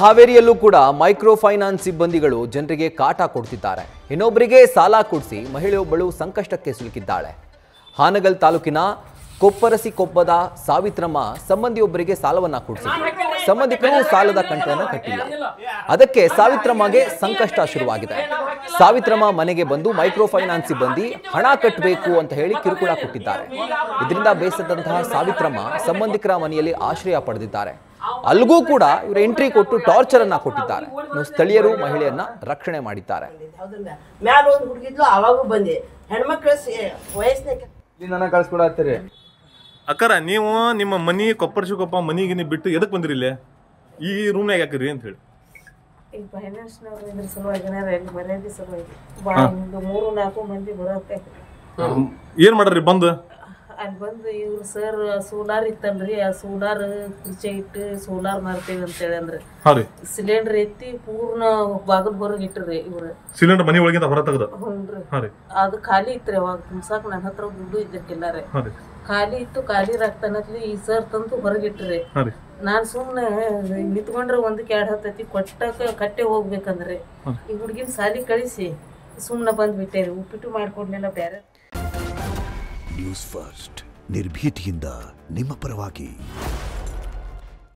ಹಾವೇರಿಯಲ್ಲೂ ಕೂಡ micro finance ಸಿಬ್ಬಂದಿಗಳು ಜನರಿಗೆ ಕಾಟ ಕೊಡ್ತಿದ್ದಾರೆ. ಇನ್ನೊಬ್ಬರಿಗೆ ಸಾಲ ಕೊಡಿಸಿ ಮಹಿಳೆಯೊಬ್ಬಳು ಸಂಕಷ್ಟಕ್ಕೆ ಸಿಲುಕಿದ್ದಾಳೆ. ಹಾನಗಲ್ ತಾಲೂಕಿನ ಕೊಪ್ಪರಸಿಕೊಪ್ಪದ ಸಾವಿತ್ರಮ್ಮ ಸಂಬಂಧಿಯೊಬ್ಬರಿಗೆ ಸಾಲವನ್ನ ಕೊಡಿಸಿದ್ರು. ಸಂಬಂಧಿಕರು ಸಾಲದ ಕಂತನ್ನು ಕಟ್ಟಿಲ್ಲ. ಅದಕ್ಕೆ ಸಾವಿತ್ರಮ್ಮಗೆ ಸಂಕಷ್ಟ ಶುರುವಾಗಿದೆ. ಸಾವಿತ್ರಮ್ಮ ಮನೆಗೆ ಬಂದು ಮೈಕ್ರೋ ಫೈನಾನ್ಸ್ ಸಿಬ್ಬಂದಿ ಹಣ ಕಟ್ಟಬೇಕು ಅಂತ ಹೇಳಿ ಕಿರುಕುಳ ಕೊಟ್ಟಿದ್ದಾರೆ. ಇದರಿಂದ ಬೇಸತ್ತಂತಹ ಸಾವಿತ್ರಮ್ಮ ಸಂಬಂಧಿಕರ ಮನೆಯಲ್ಲಿ ಆಶ್ರಯ ಪಡೆದಿದ್ದಾರೆ. ಅಲ್ಲಿಗೂ ಕೂಡ ಇವರು ಎಂಟ್ರಿ ಕೊಟ್ಟು ಟಾರ್ಚರ್ ಅನ್ನ ಕೊಟ್ಟಿದ್ದಾರೆ. ಸ್ಥಳೀಯರು ಮಹಿಳೆಯನ್ನ ರಕ್ಷಣೆ ಮಾಡಿದ್ದಾರೆ. ಅಕ್ಕರ ನೀವು ನಿಮ್ಮ ಮನಿ ಕೊಪ್ಪರಸಿಕೊಪ್ಪ ಮನಿಗೆ ಬಿಟ್ಟು ಎದಕ್ ಬಂದ್ರಿ ಇಲ್ಲಿ ಈ ರೂಮ್ನಾಗ ಯಾಕ್ರಿ ಅಂತ ಹೇಳಿ ಏನ್ ಮಾಡ್ರಿ ಬಂದು ಅಲ್ಲಿ ಬಂದು ಇವ್ರು ಸರ್ ಸೋಲಾರ್ ಇತ್ತಲ್ರಿ ಆ ಸೋಲಾರ್ ಕುರ್ಚಿ ಇಟ್ಟು ಸೋಲಾರ್ ಮಾರ್ತೇವೆ ಅಂತೇಳಿ ಅಂದ್ರೆ ಸಿಲಿಂಡರ್ ಎತ್ತಿ ಪೂರ್ಣ ಬಾಗಲ್ ಹೊರಗೆ ಇಟ್ರಿ ಇವ್ರ ಸಿಲಿಂಡರ್ ಮನಿ ಒಳಗಿಂದ ಹೊರ ತೆಗ್ದ ಅದು ಖಾಲಿ ಇತ್ರಿ ಅವಾಗ ತುಂಬ್ಸಾಕ್ ನನ್ನ ಹತ್ರ ದುಡ್ಡು ಇದ್ದಿರ್ಕಿಲ್ಲ ರೀ ಖಾಲಿ ಇತ್ತು ಖಾಲಿ ರಾಕ್ತಾನತ್ಲಿ ಈ ಸರ್ ತಂದು ಹೊರಗಿಟ್ರಿ ನಾನ್ ಸುಮ್ನೆ ನಿಂತ್ಕೊಂಡ್ರೆ ಒಂದಕ್ಕೆ 2 ಹತ್ತೈತಿ ಕೊಟ್ಟಕ ಕಟ್ಟೆ ಹೋಗ್ಬೇಕಂದ್ರೆ ಈ ಹುಡ್ಗಿನ ಸಾಲಿ ಕಳಿಸಿ ಸುಮ್ನೆ ಬಂದ್ಬಿಟ್ಟೇರಿ ಉಪ್ಪಿಟ್ಟು ಮಾಡ್ಕೊಡ್ಲಿಲ್ಲ ಬೇರೆ. ನ್ಯೂಸ್ ಫಸ್ಟ್ ನಿರ್ಭೀತಿಯಿಂದ ನಿಮ್ಮ ಪರವಾಗಿ.